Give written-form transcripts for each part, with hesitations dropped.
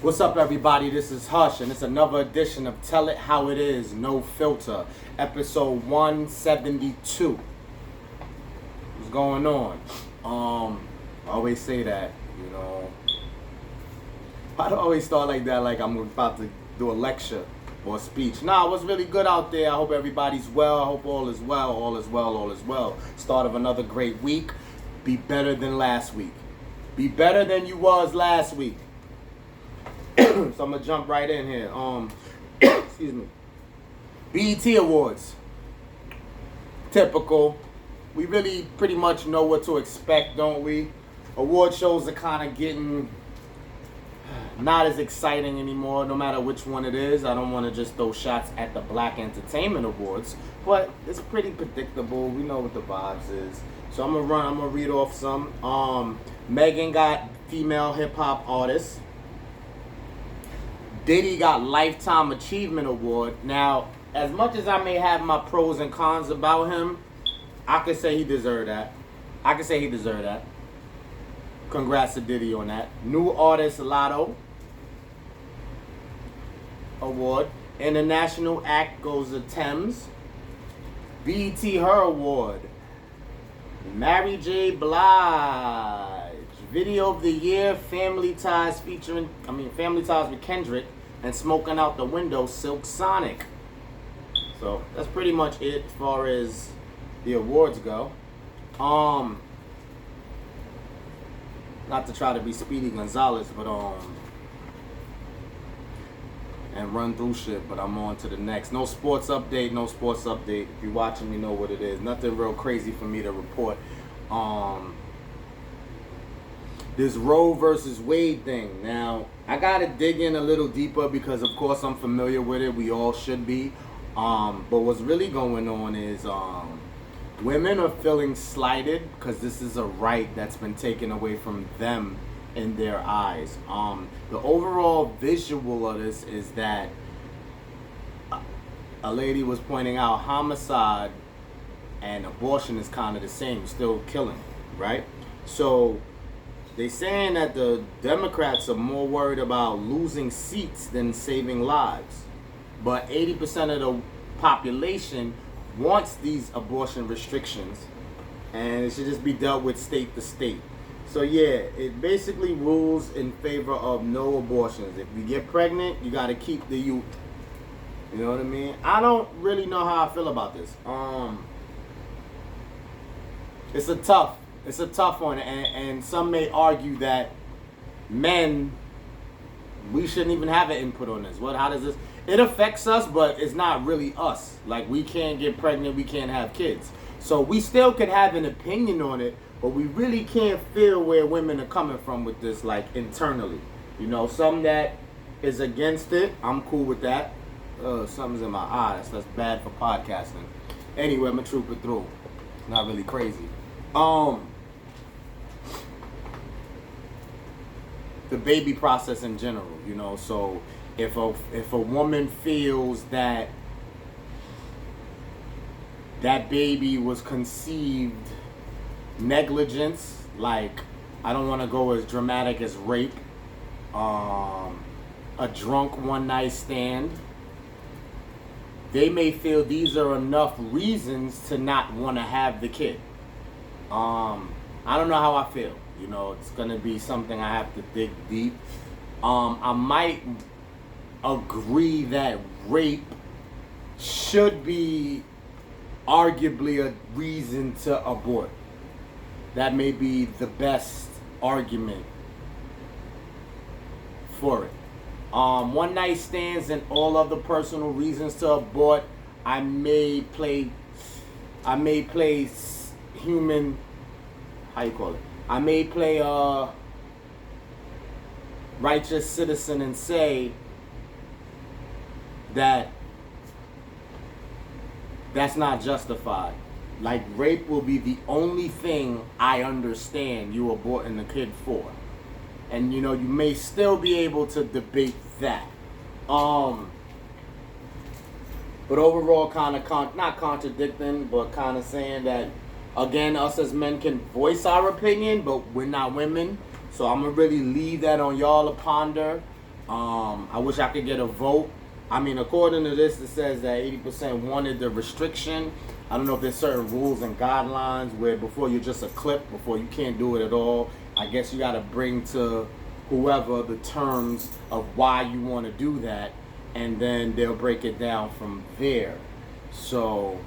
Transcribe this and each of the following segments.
What's up, everybody? This is Hush, and it's another edition of Tell It How It Is, No Filter, episode 172. What's going on? I always say that, you know. I don't always start like that, like I'm about to do a lecture or a speech. Nah, what's really good out there? I hope everybody's well. I hope all is well, all is well, all is well. Start of another great week. Be better than last week. Be better than you was last week. So I'm gonna jump right in here. Excuse me. BET Awards. Typical. We really pretty much know what to expect, don't we? Award shows are kind of getting not as exciting anymore, no matter which one it is. I don't want to just throw shots at the Black Entertainment Awards, but it's pretty predictable. We know what the vibes is. So I'm gonna read off some. Megan got female hip hop artist. Diddy got Lifetime Achievement Award. Now, as much as I may have my pros and cons about him, I could say he deserved that. Congrats to Diddy on that. New Artist Lotto Award. International Act goes to Thames. BET Her Award. Mary J. Blige. Video of the Year, Family Ties with Kendrick and Smoking Out the Window, Silk Sonic. So that's pretty much it as far as the awards go. Not to try to be Speedy Gonzalez, but and run through shit, but I'm on to the next. No sports update. If you're watching, you know what it is. Nothing real crazy for me to report. This Roe versus Wade thing. Now, I gotta dig in a little deeper because, of course, I'm familiar with it. We all should be. But what's really going on is women are feeling slighted because this is a right that's been taken away from them in their eyes. The overall visual of this is that a lady was pointing out homicide and abortion is kind of the same, still killing, right? So they saying that the Democrats are more worried about losing seats than saving lives. But 80% of the population wants these abortion restrictions, and it should just be dealt with state to state. So yeah, it basically rules in favor of no abortions. If you get pregnant, you gotta keep the youth. You know what I mean? I don't really know how I feel about this. It's a tough one, and some may argue that men, we shouldn't even have an input on this. How does this? It affects us, but it's not really us. Like, we can't get pregnant, we can't have kids. So we still could have an opinion on it, but we really can't feel where women are coming from with this, like, internally. You know, some that is against it, I'm cool with that. Something's in my eyes. That's bad for podcasting. Anyway, I'm gonna troop it through. Not really crazy. The baby process in general, you know. So if a woman feels that baby was conceived negligence, like, I don't want to go as dramatic as rape, a drunk one night stand, they may feel these are enough reasons to not want to have the kid. I don't know how I feel. You know, it's going to be something I have to dig deep. I might agree that rape should be arguably a reason to abort. That may be the best argument for it. One night stands and all other personal reasons to abort, I may play human, how you call it? I may play righteous citizen and say that that's not justified. Like, rape will be the only thing I understand you aborting the kid for. And, you know, you may still be able to debate that. But overall, kind of not contradicting, but kind of saying that, again, us as men can voice our opinion, but we're not women. So I'm going to really leave that on y'all to ponder. I wish I could get a vote. I mean, according to this, it says that 80% wanted the restriction. I don't know if there's certain rules and guidelines where before you're just a clip, before you can't do it at all. I guess you got to bring to whoever the terms of why you want to do that, and then they'll break it down from there. So,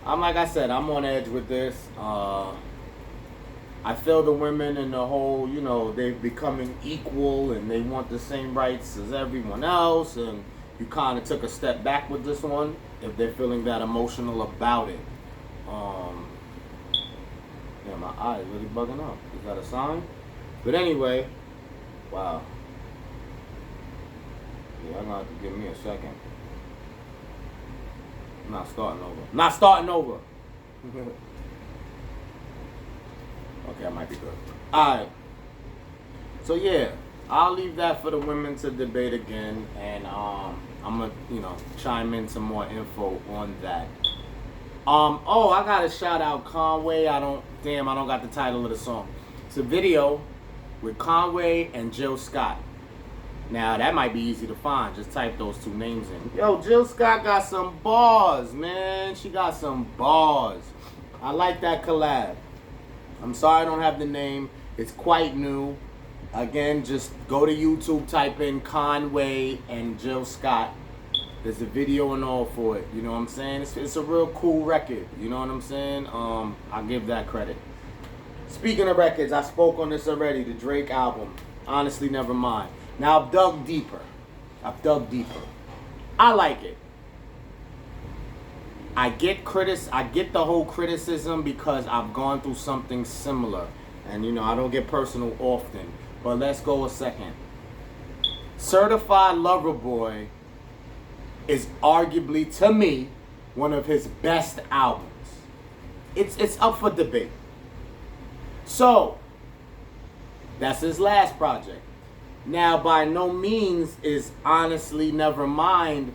like I said, I'm on edge with this. I feel the women and the whole, they're becoming equal and they want the same rights as everyone else, and you kind of took a step back with this one if they're feeling that emotional about it. Yeah, my eye is really bugging up. Is that a sign? But anyway, wow. Yeah, I'm gonna have to give me a second. I'm not starting over. Not starting over. Okay, I might be good. Alright. So yeah, I'll leave that for the women to debate again, and I'm gonna, chime in some more info on that. Oh, I gotta shout out Conway. I don't got the title of the song. It's a video with Conway and Jill Scott. Now that might be easy to find. Just type those two names in. Yo, Jill Scott got some bars, man. She got some bars. I like that collab. I'm sorry I don't have the name. It's quite new. Again, just go to YouTube, type in Conway and Jill Scott. There's a video and all for it. You know what I'm saying? It's a real cool record. You know what I'm saying? I'll give that credit. Speaking of records, I spoke on this already. The Drake album. Honestly, never mind. Now I've dug deeper. I like it. I get the whole criticism because I've gone through something similar. And I don't get personal often. But let's go a second. Certified Lover Boy is arguably, to me, one of his best albums. It's up for debate. So, that's his last project. Now, by no means is Honestly Nevermind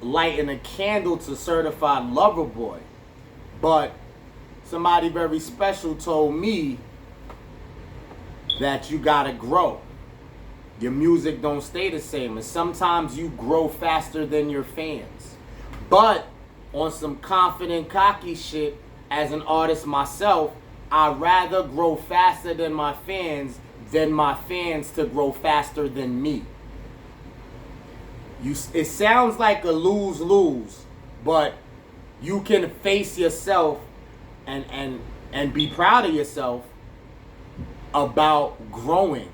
lighting a candle to Certified Lover Boy. But somebody very special told me that you gotta grow. Your music don't stay the same, and sometimes you grow faster than your fans. But on some confident, cocky shit, as an artist myself, I'd rather grow faster than my fans than my fans to grow faster than me. It sounds like a lose-lose, but you can face yourself and be proud of yourself about growing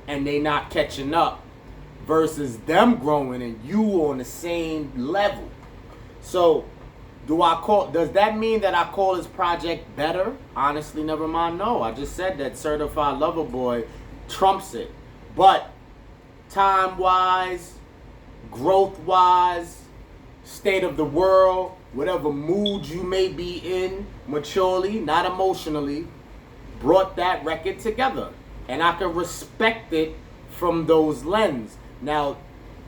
and they not catching up versus them growing and you on the same level. So does that mean that I call this project better? Honestly, never mind. No, I just said that Certified Lover Boy trumps it. But time-wise, growth-wise, state of the world, whatever mood you may be in, maturely, not emotionally, brought that record together. And I can respect it from those lenses. Now,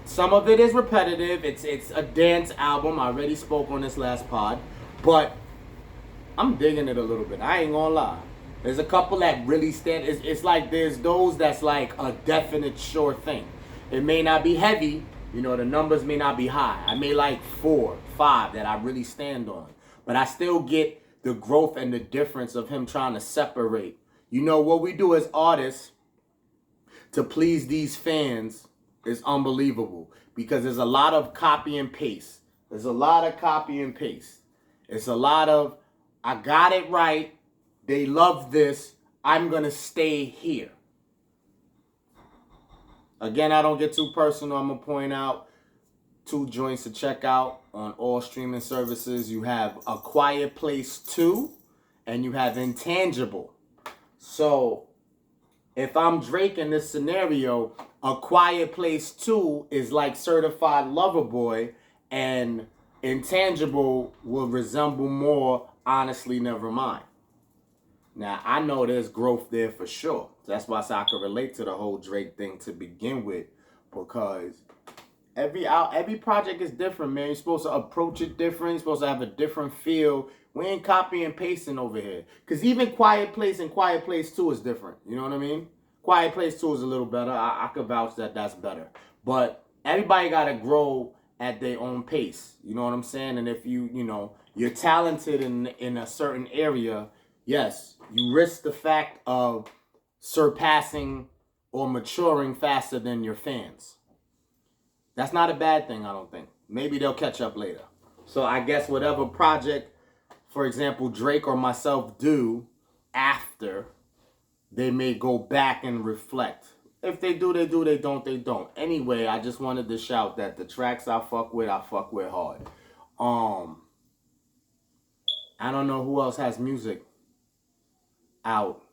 some of it is repetitive. It's a dance album. I already spoke on this last pod. But I'm digging it a little bit. I ain't gonna lie. There's a couple that really stand. It's like there's those that's like a definite sure thing. It may not be heavy. The numbers may not be high. I may like 4, 5 that I really stand on. But I still get the growth and the difference of him trying to separate. What we do as artists to please these fans is unbelievable because there's a lot of copy and paste. It's a lot of, I got it right. They love this. I'm going to stay here. Again, I don't get too personal. I'm going to point out 2 joints to check out on all streaming services. You have A Quiet Place 2 and you have Intangible. So, if I'm Drake in this scenario, A Quiet Place 2 is like Certified Lover Boy, and Intangible will resemble more Honestly Nevermind. Now, I know there's growth there for sure. That's why I can relate to the whole Drake thing to begin with, because every project is different, man. You're supposed to approach it different. You're supposed to have a different feel. We ain't copy and pasting over here. Because even Quiet Place and Quiet Place 2 is different. You know what I mean? Quiet Place 2 is a little better. I could vouch that that's better. But everybody got to grow at their own pace. You know what I'm saying? And if you're talented in a certain area, yes, you risk the fact of surpassing or maturing faster than your fans. That's not a bad thing, I don't think. Maybe they'll catch up later. So I guess whatever project, for example, Drake or myself do after, they may go back and reflect. If they do, they do. They don't, they don't. Anyway, I just wanted to shout that the tracks I fuck with hard. I don't know who else has music out.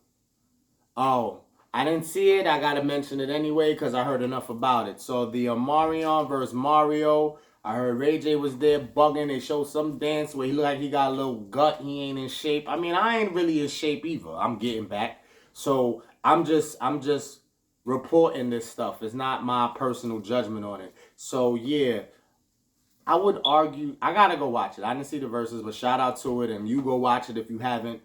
Oh, I didn't see it. I gotta mention it anyway because I heard enough about it. So the Omarion versus Mario. I heard Ray J was there bugging. They showed some dance where he looked like he got a little gut. He ain't in shape. I mean, I ain't really in shape either. I'm getting back. So I'm just reporting this stuff. It's not my personal judgment on it. So yeah, I would argue. I gotta go watch it. I didn't see the verses, but shout out to it, and you go watch it if you haven't.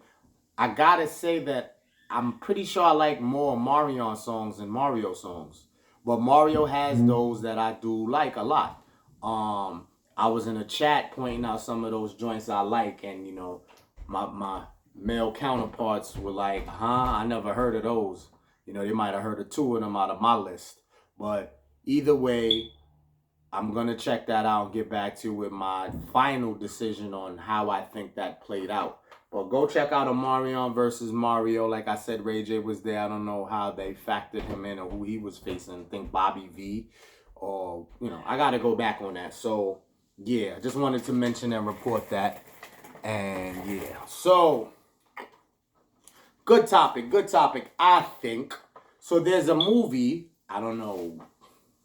I gotta say that I'm pretty sure I like more Marion songs than Mario songs, but Mario has those that I do like a lot. I was in a chat pointing out some of those joints I like, and my male counterparts were like, I never heard of those. They might have heard of two of them out of my list. But either way, I'm going to check that out and get back to you with my final decision on how I think that played out. But go check out Omarion versus Mario. Like I said, Ray J was there. I don't know how they factored him in or who he was facing. I think Bobby V. Or, I got to go back on that. So, yeah, just wanted to mention and report that. And, yeah. So, good topic, I think. So, there's a movie. I don't know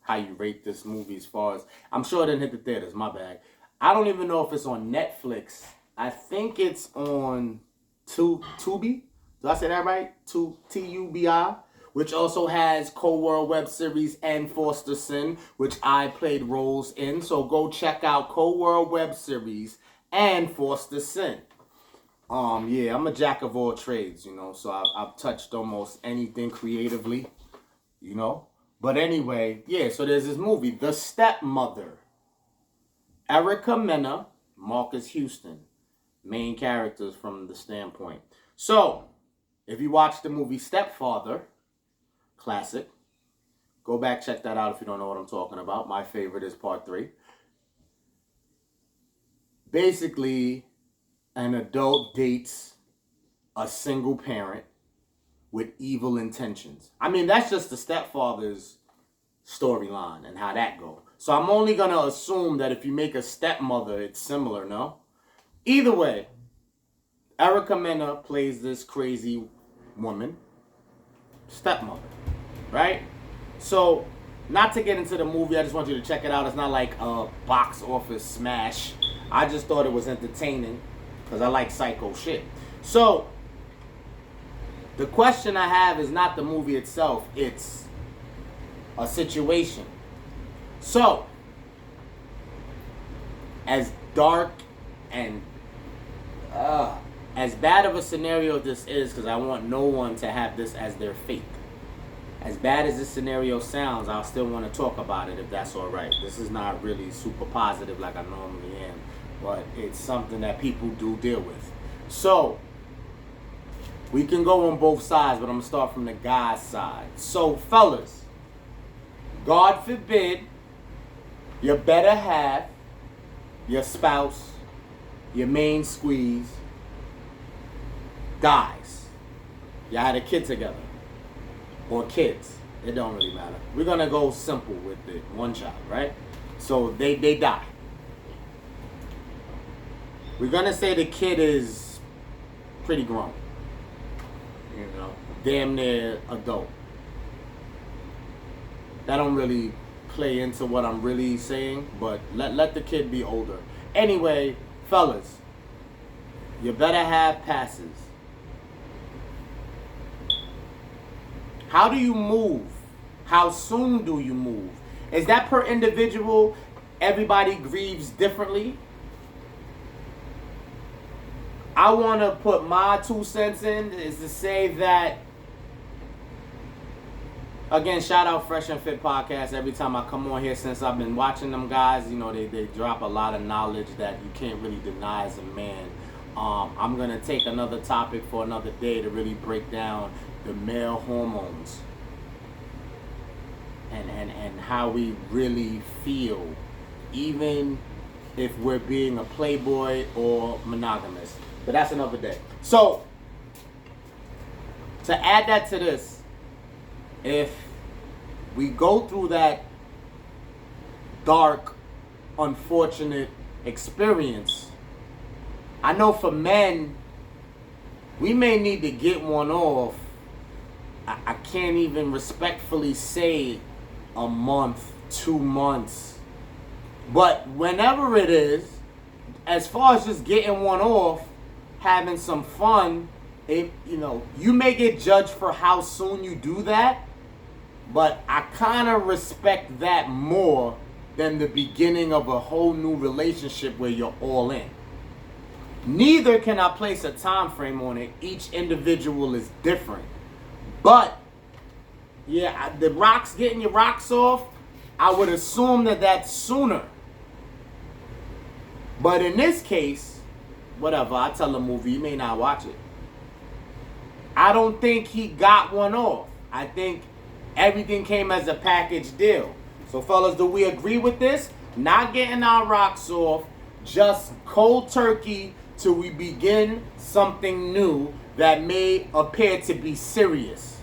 how you rate this movie as far as... I'm sure it didn't hit the theaters. My bad. I don't even know if it's on Netflix. I think it's on Tubi. Did I say that right? Tubi, which also has Cold World web series and Foster Sin, which I played roles in. So go check out Cold World web series and Foster Sin. Yeah, I'm a jack of all trades, so I've touched almost anything creatively, But anyway, yeah, so there's this movie, The Stepmother. Erica Mena, Marques Houston. Main characters from the standpoint. So, if you watch the movie Stepfather, classic. Go back, check that out if you don't know what I'm talking about. My favorite is part 3. Basically, an adult dates a single parent with evil intentions. I mean, that's just the Stepfather's storyline and how that go. So I'm only going to assume that if you make a stepmother, it's similar, no? Either way, Erica Mena plays this crazy woman, stepmother, right? So, not to get into the movie, I just want you to check it out. It's not like a box office smash. I just thought it was entertaining because I like psycho shit. So, the question I have is not the movie itself, it's a situation. So, as dark and as bad of a scenario this is, because I want no one to have this as their fate. As bad as this scenario sounds, I'll still want to talk about it if that's all right. This is not really super positive like I normally am, but it's something that people do deal with. So, we can go on both sides, but I'm going to start from the guy's side. So, fellas, God forbid, your better half, your spouse, your main squeeze, dies. Y'all had a kid together. Or kids. It don't really matter. We're going to go simple with it. One child, right? So they die. We're going to say the kid is pretty grown. Damn near adult. That don't really play into what I'm really saying, but let the kid be older. Anyway, fellas, your better half passes. How do you move? How soon do you move? Is that per individual? Everybody grieves differently? I want to put my 2 cents in is to say that Again, shout out Fresh and Fit Podcast. Every time I come on here, since I've been watching them guys, you know, they drop a lot of knowledge that you can't really deny as a man. I'm going to take another topic for another day to really break down the male hormones and how we really feel, even if we're being a playboy or monogamous. But that's another day. So, to add that to this, if we go through that dark, unfortunate experience, I know for men, we may need to get one off. I can't even respectfully say a month, 2 months. But whenever it is, as far as just getting one off, having some fun, you may get judged for how soon you do that. But I kind of respect that more than the beginning of a whole new relationship where you're all in. Neither can I place a time frame on it. Each individual is different. But, yeah, getting your rocks off, I would assume that that's sooner. But in this case, whatever, I tell a movie, you may not watch it. I don't think he got one off. I think everything came as a package deal. So fellas, do we agree with this? Not getting our rocks off, just cold turkey till we begin something new that may appear to be serious.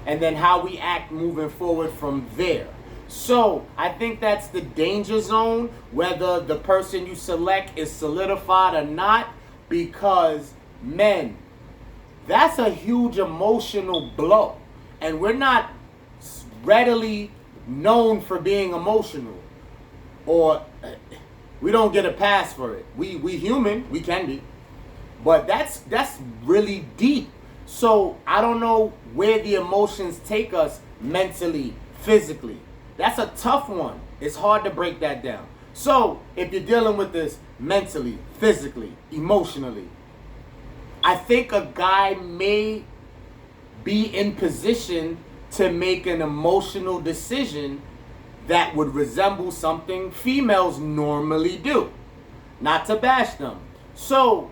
And then how we act moving forward from there. So I think that's the danger zone, whether the person you select is solidified or not, because men, that's a huge emotional blow. And we're not readily known for being emotional, or we don't get a pass for it. We human, we can be, but that's really deep. So I don't know where the emotions take us mentally, physically. That's a tough one. It's hard to break that down. So if you're dealing with this mentally, physically, emotionally, I think a guy may be in position to make an emotional decision that would resemble something females normally do. Not to bash them. So,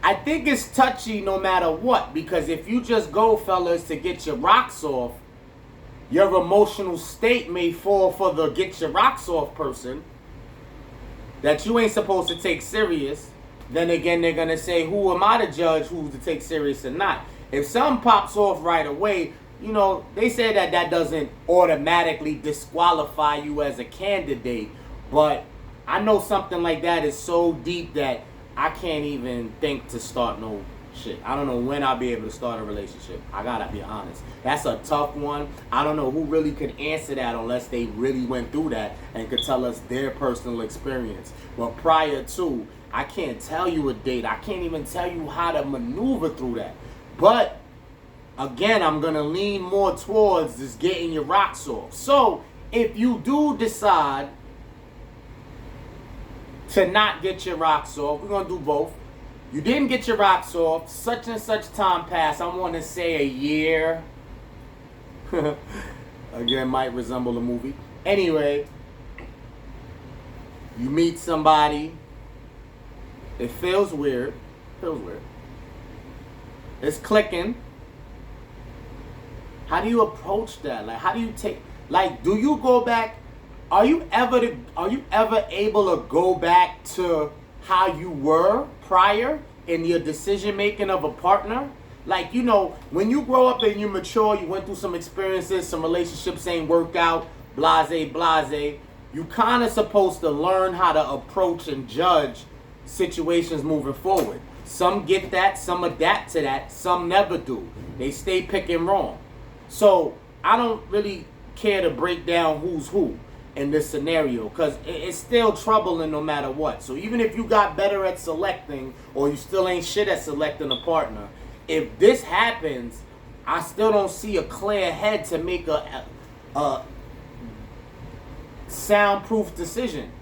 I think it's touchy no matter what, because if you just go, fellas, to get your rocks off, your emotional state may fall for the get your rocks off person that you ain't supposed to take serious. Then again, they're going to say, who am I to judge who's to take serious or not? If something pops off right away, you know, they say that doesn't automatically disqualify you as a candidate. But I know something like that is so deep that I can't even think to start no shit. I don't know when I'll be able to start a relationship. I gotta be honest. That's a tough one. I don't know who really could answer that unless they really went through that and could tell us their personal experience. But prior to, I can't tell you a date. I can't even tell you how to maneuver through that. But again, I'm going to lean more towards just getting your rocks off. So, if you do decide to not get your rocks off, we're going to do both. You didn't get your rocks off, such and such time passed, I want to say a year. Again, might resemble a movie. Anyway, you meet somebody. It feels weird. It's clicking. How do you approach that? Like, how do you take? Like, do you go back? Are you ever able to go back to how you were prior in your decision making of a partner? Like, you know, when you grow up and you mature, you went through some experiences, some relationships ain't work out, blase. You kind of supposed to learn how to approach and judge situations moving forward. Some get that, some adapt to that, some never do. They stay picking wrong. So I don't really care to break down who's who in this scenario, because it's still troubling no matter what. So even if you got better at selecting, or you still ain't shit at selecting a partner, if this happens, I still don't see a clear head to make a soundproof decision.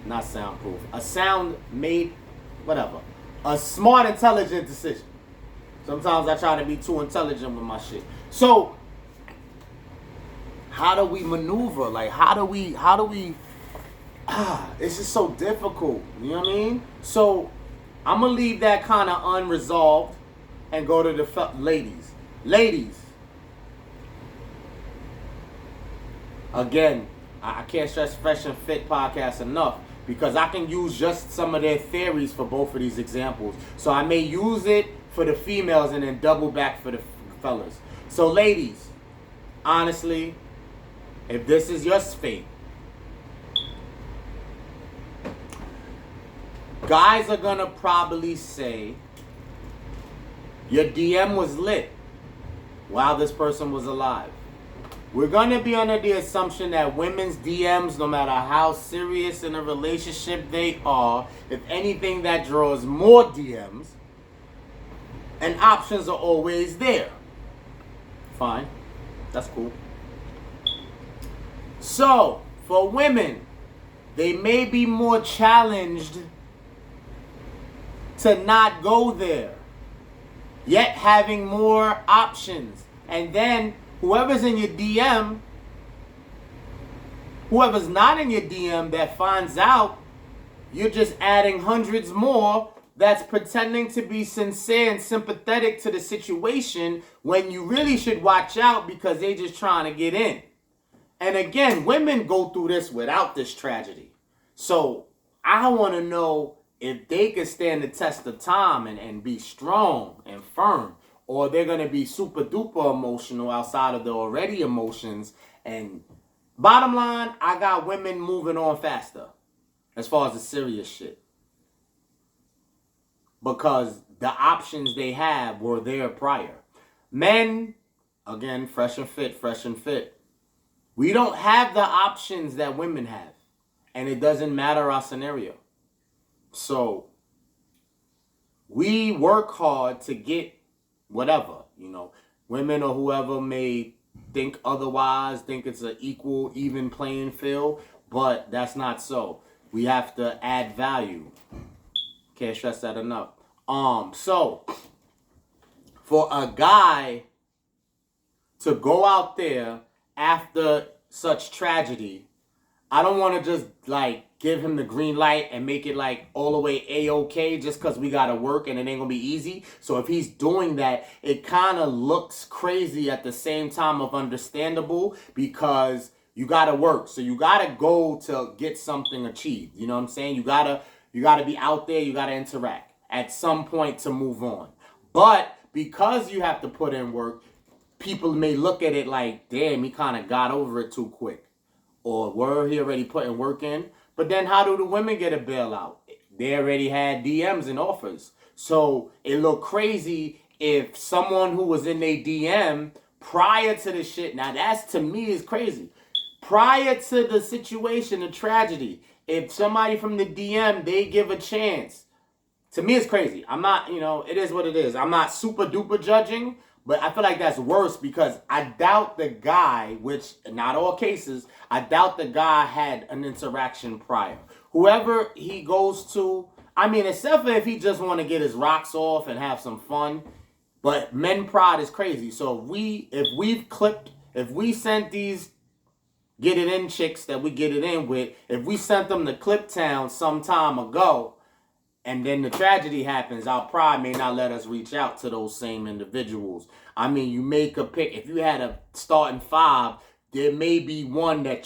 Not soundproof. A sound made, whatever. A smart, intelligent decision. Sometimes I try to be too intelligent with my shit. So how do we maneuver? Like, how do we it's just so difficult. You know what I mean? So I'm gonna leave that kind of unresolved and go to the ladies. Ladies, again, I can't stress Fresh and Fit podcast enough because I can use just some of their theories for both of these examples. So I may use it for the females and then double back for the fellas. So ladies, honestly, if this is your fate, guys are gonna probably say your DM was lit while this person was alive. We're gonna be under the assumption that women's DMs, no matter how serious in a relationship they are, if anything that draws more DMs, and options are always there. Fine, that's cool. So, for women, they may be more challenged to not go there, yet having more options. And then whoever's in your DM, whoever's not in your DM that finds out you're just adding hundreds more that's pretending to be sincere and sympathetic to the situation when you really should watch out because they just trying to get in. And again, women go through this without this tragedy. So I want to know if they can stand the test of time and be strong and firm, or they're going to be super duper emotional outside of the already emotions. And bottom line, I got women moving on faster as far as the serious shit. Because the options they have were there prior. Men, again, fresh and fit. We don't have the options that women have. And it doesn't matter our scenario. So we work hard to get whatever, women or whoever may think otherwise, think it's an equal, even playing field, but that's not so. We have to add value. Can't stress that enough. So for a guy to go out there after such tragedy, I don't want to just give him the green light and make it all the way A-okay just because we got to work and it ain't going to be easy. So if he's doing that, it kind of looks crazy at the same time of understandable because you got to work. So you got to go to get something achieved. You know what I'm saying? You got to be out there. You got to interact at some point to move on. But because you have to put in work, people may look at it like, damn, he kind of got over it too quick. Or were he already putting work in? But then how do the women get a bailout? They already had DMs and offers. So it looked crazy if someone who was in their DM prior to the shit, now that's to me is crazy. Prior to the situation, the tragedy, if somebody from the DM, they give a chance. To me it's crazy. I'm not, it is what it is. I'm not super duper judging. But I feel like that's worse because I doubt the guy, which not all cases, I doubt the guy had an interaction prior. Whoever he goes to, except for if he just want to get his rocks off and have some fun. But men pride is crazy. So if we sent these get it in chicks that we get it in with, if we sent them to Clip Town some time ago, and then the tragedy happens, our pride may not let us reach out to those same individuals. You make a pick. If you had a starting five, there may be one that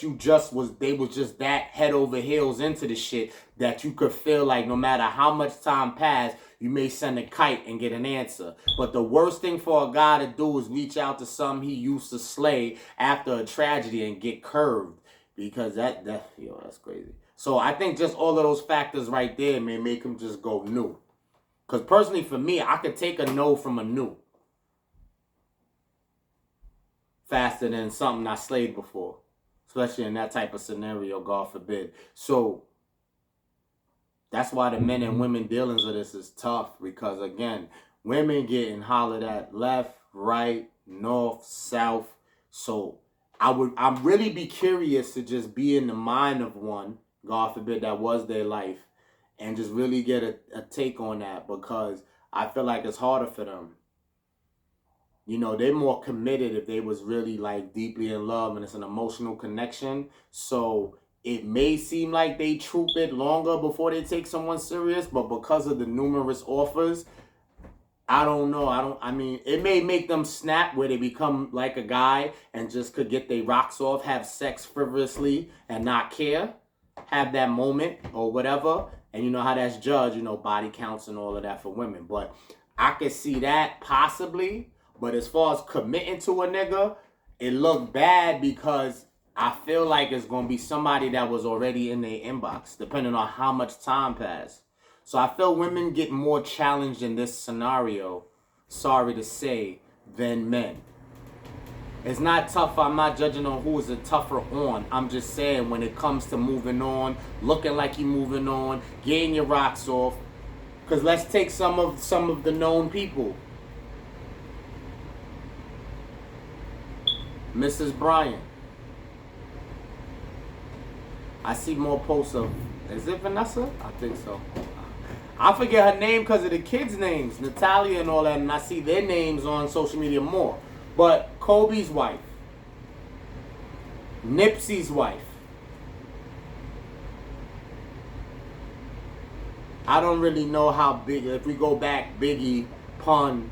they was just that head over heels into the shit that you could feel like no matter how much time passed, you may send a kite and get an answer. But the worst thing for a guy to do is reach out to some he used to slay after a tragedy and get curved. Because that's crazy. So I think just all of those factors right there may make him just go new. Because personally for me, I could take a no from a new faster than something I slayed before. Especially in that type of scenario, God forbid. So that's why the men and women dealings with this is tough. Because again, women getting hollered at left, right, north, south. So I'd really be curious to just be in the mind of one, God forbid, that was their life, and just really get a take on that, because I feel like it's harder for them. You know, they're more committed if they was really like deeply in love and it's an emotional connection. So it may seem like they troop it longer before they take someone serious, but because of the numerous offers, I don't know. I mean, it may make them snap where they become like a guy and just could get their rocks off, have sex frivolously and not care, have that moment or whatever. And you know how that's judged, you know, body counts and all of that for women. But I could see that possibly. But as far as committing to a nigga, it looked bad because I feel like it's going to be somebody that was already in their inbox, depending on how much time passed. So I feel women get more challenged in this scenario, sorry to say, than men. It's not tough. I'm not judging on who is the tougher on. I'm just saying when it comes to moving on, looking like you moving on, getting your rocks off. Because let's take some of the known people. Mrs. Bryant. I see more posts of, is it Vanessa? I think so. I forget her name because of the kids' names, Natalia and all that, and I see their names on social media more. But Kobe's wife, Nipsey's wife, I don't really know how big, if we go back, Biggie, Pun,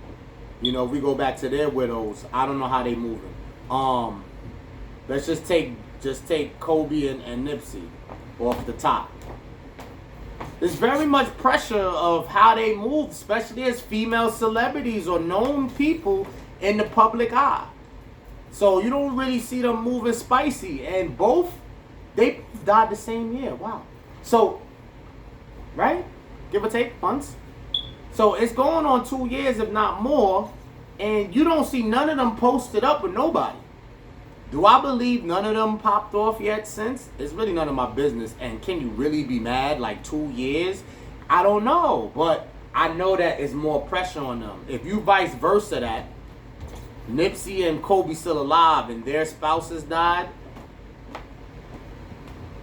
you know, if we go back to their widows, I don't know how they moving. Let's just take Kobe and Nipsey off the top. There's very much pressure of how they move, especially as female celebrities or known people in the public eye. So you don't really see them moving spicy. And they died the same year. Wow. So, right? Give or take months. So it's going on 2 years, if not more. And you don't see none of them posted up with nobody. Do I believe none of them popped off yet since? It's really none of my business. And can you really be mad like 2 years? I don't know. But I know that it's more pressure on them. If you vice versa that, Nipsey and Kobe still alive and their spouses died,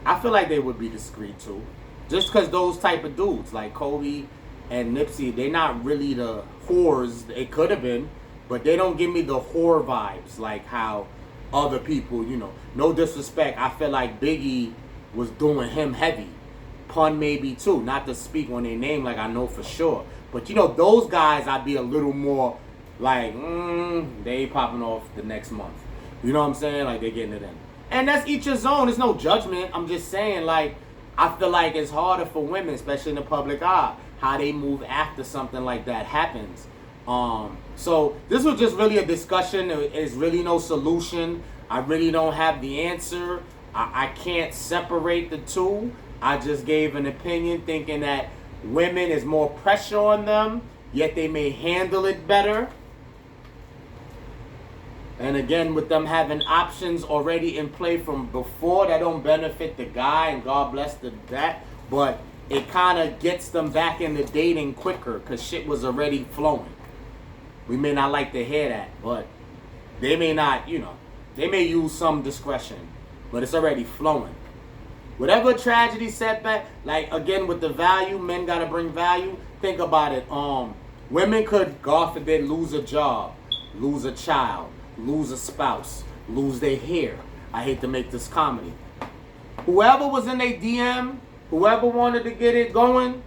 I feel like they would be discreet too. Just because those type of dudes, like Kobe and Nipsey, they're not really the whores. It could have been, but they don't give me the whore vibes like how other people, you know, no disrespect, I feel like Biggie was doing him heavy. Pun maybe too, not to speak on their name like I know for sure. But you know, those guys I'd be a little more like, they popping off the next month. You know what I'm saying? Like they're getting it in. And that's each his own. There's no judgment. I'm just saying, like, I feel like it's harder for women, especially in the public eye, how they move after something like that happens. So this was just really a discussion. There's really no solution. I really don't have the answer. I can't separate the two. I just gave an opinion thinking that women is more pressure on them, yet they may handle it better. And again, with them having options already in play from before that don't benefit the guy, and God bless that, but it kind of gets them back into dating quicker because shit was already flowing. We may not like to hear that, but they may not, you know, they may use some discretion, but it's already flowing. Whatever tragedy setback, like again with the value, men gotta bring value. Think about it. Women could, God forbid, lose a job, lose a child, lose a spouse, lose their hair. I hate to make this comedy. Whoever was in their DM, whoever wanted to get it going,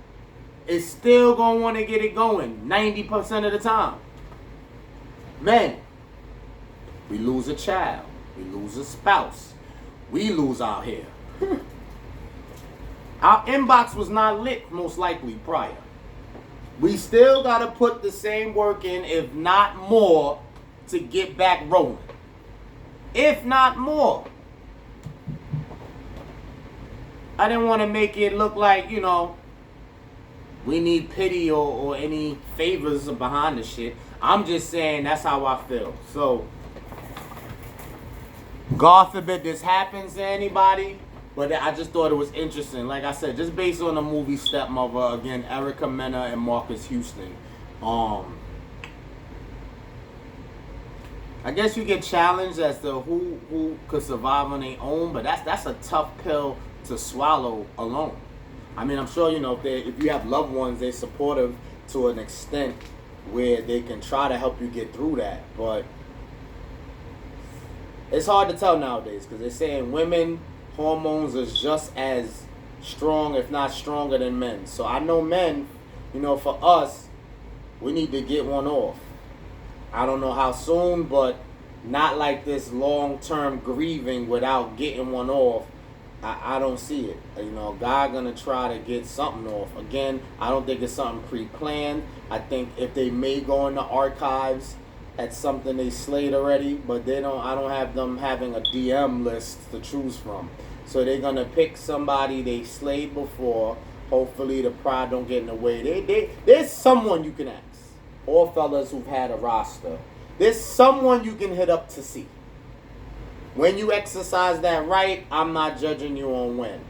is still gonna want to get it going 90% of the time. Men, we lose a child, we lose a spouse, we lose our hair. Our inbox was not lit most likely prior. We still gotta put the same work in, if not more, to get back rolling. If not more. I didn't want to make it look like, you know, we need pity or any favors behind the shit. I'm just saying that's how I feel. So, God forbid this happens to anybody, but I just thought it was interesting. Like I said, just based on the movie Stepmother, again, Erica Mena and Marques Houston. I guess you get challenged as to who could survive on their own, but that's a tough pill to swallow alone. I mean, I'm sure, you know, if you have loved ones, they're supportive to an extent, where they can try to help you get through that. But it's hard to tell nowadays because they're saying women hormones is just as strong, if not stronger, than men. So I know men, for us, we need to get one off. I don't know how soon, but not like this long-term grieving without getting one off. I don't see it. God gonna try to get something off. Again, I don't think it's something pre-planned. I think if they may go in the archives at something they slayed already, but they don't. I don't have them having a DM list to choose from. So they're gonna pick somebody they slayed before. Hopefully the pride don't get in the way. There's someone you can ask. All fellas who've had a roster. There's someone you can hit up to see. When you exercise that right, I'm not judging you on when.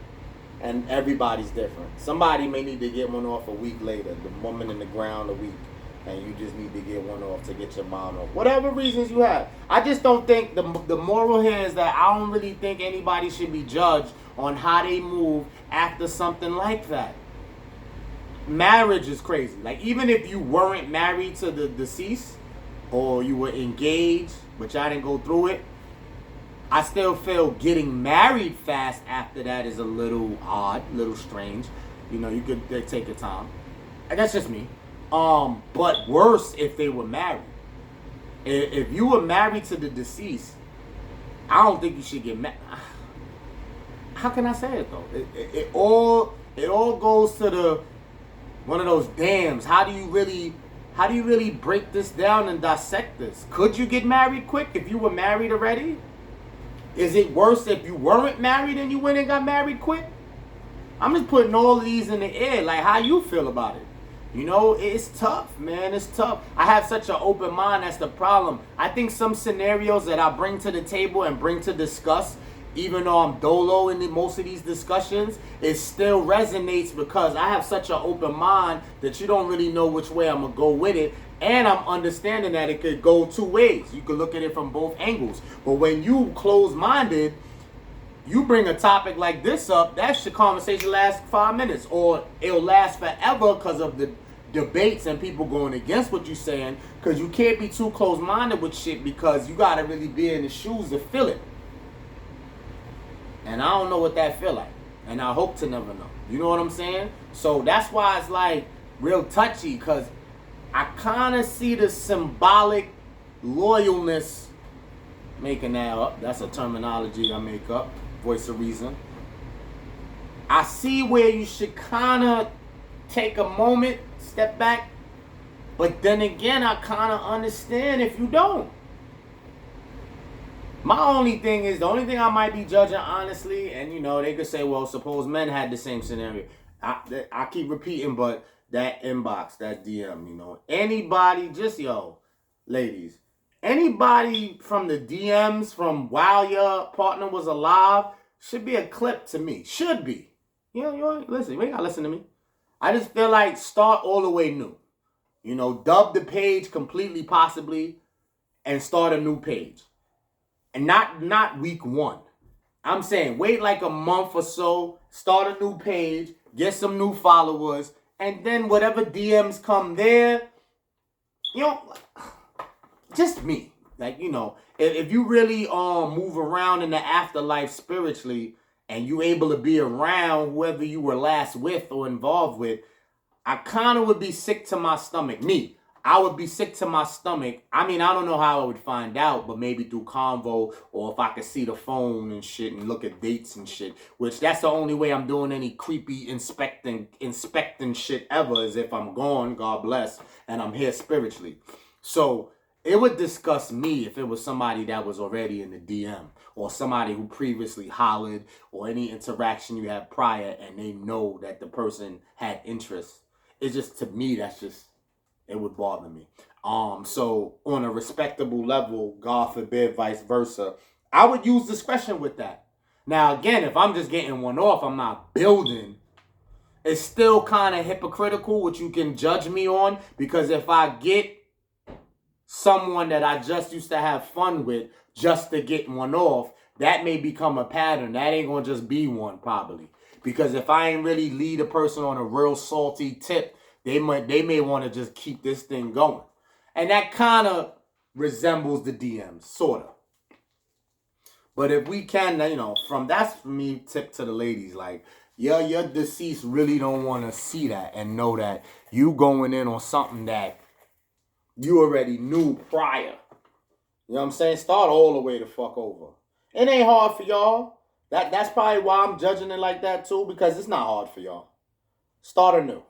And everybody's different. Somebody may need to get one off a week later. The woman in the ground a week. And you just need to get one off to get your mind off. Whatever reasons you have. I just don't think, the moral here is that I don't really think anybody should be judged on how they move after something like that. Marriage is crazy. Like, even if you weren't married to the deceased, or you were engaged, but y'all didn't go through it, I still feel getting married fast after that is a little odd, a little strange. You could take your time. And that's just me. But worse if they were married. If you were married to the deceased, I don't think you should get married. How can I say it though? It all goes to one of those dams. How do you really break this down and dissect this? Could you get married quick if you were married already? Is it worse if you weren't married and you went and got married quick? I'm just putting all of these in the air. Like, how you feel about it? It's tough, man. It's tough. I have such an open mind. That's the problem. I think some scenarios that I bring to the table and bring to discuss, even though I'm dolo in most of these discussions, it still resonates because I have such an open mind that you don't really know which way I'm going to go with it. And I'm understanding that it could go two ways. You could look at it from both angles. But when you close-minded, you bring a topic like this up, that shit conversation lasts 5 minutes. Or it'll last forever because of the debates and people going against what you're saying. Because you can't be too close-minded with shit because you got to really be in the shoes to feel it. And I don't know what that feel like. And I hope to never know. You know what I'm saying? So that's why it's like real touchy because I kind of see the symbolic loyalness, making that up. That's a terminology I make up. Voice of reason. I see where you should kind of take a moment, step back. But then again, I kind of understand if you don't. My only thing is, the only thing I might be judging honestly, and they could say, well, suppose men had the same scenario. I keep repeating, but that inbox, that DM, anybody, just ladies, anybody from the DMs from while your partner was alive should be a clip to me. Should be. Listen, you ain't gotta listen to me. I just feel like start all the way new. Dub the page completely possibly and start a new page. And not week 1. I'm saying wait like a month or so, start a new page, get some new followers, and then whatever DMs come there, just me. Like, if you really move around in the afterlife spiritually and you able to be around whoever you were last with or involved with, I kind of would be sick to my stomach. I would be sick to my stomach. I mean, I don't know how I would find out, but maybe through convo or if I could see the phone and shit and look at dates and shit, which that's the only way I'm doing any creepy inspecting shit ever is if I'm gone, God bless, and I'm here spiritually. So it would disgust me if it was somebody that was already in the DM or somebody who previously hollered or any interaction you had prior and they know that the person had interest. It's just, to me, it would bother me. So on a respectable level, God forbid, vice versa, I would use discretion with that. Now, again, if I'm just getting one off, I'm not building. It's still kind of hypocritical, which you can judge me on, because if I get someone that I just used to have fun with just to get one off, that may become a pattern. That ain't going to just be one, probably. Because if I ain't really lead a person on a real salty tip they may want to just keep this thing going. And that kind of resembles the DMs, sort of. But if we can, from that's for me, tip to the ladies, like, your deceased really don't want to see that and know that you going in on something that you already knew prior. You know what I'm saying? Start all the way the fuck over. It ain't hard for y'all. That's probably why I'm judging it like that too, because it's not hard for y'all. Start anew.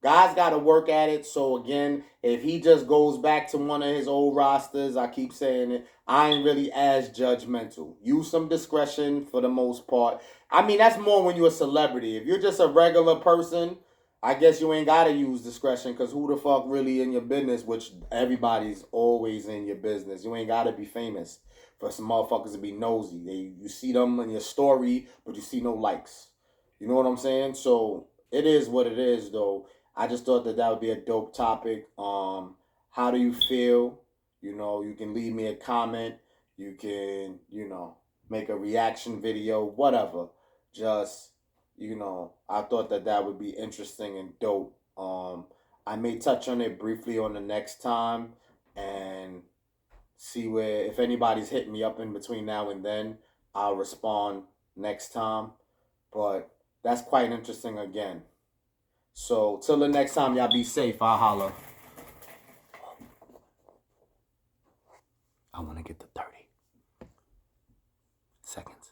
Guys got to work at it. So again, if he just goes back to one of his old rosters, I keep saying it, I ain't really as judgmental. Use some discretion for the most part. I mean, that's more when you're a celebrity. If you're just a regular person, I guess you ain't got to use discretion, because who the fuck really in your business, which everybody's always in your business. You ain't got to be famous for some motherfuckers to be nosy. You see them in your story, but you see no likes. You know what I'm saying? So it is what it is, though. I just thought that would be a dope topic. How do you feel? You can leave me a comment. You can, make a reaction video, whatever. Just, I thought that would be interesting and dope. I may touch on it briefly on the next time and see where, if anybody's hitting me up in between now and then, I'll respond next time. But that's quite interesting again. So, till the next time, y'all be safe. I'll holler. I want to get to 30 seconds.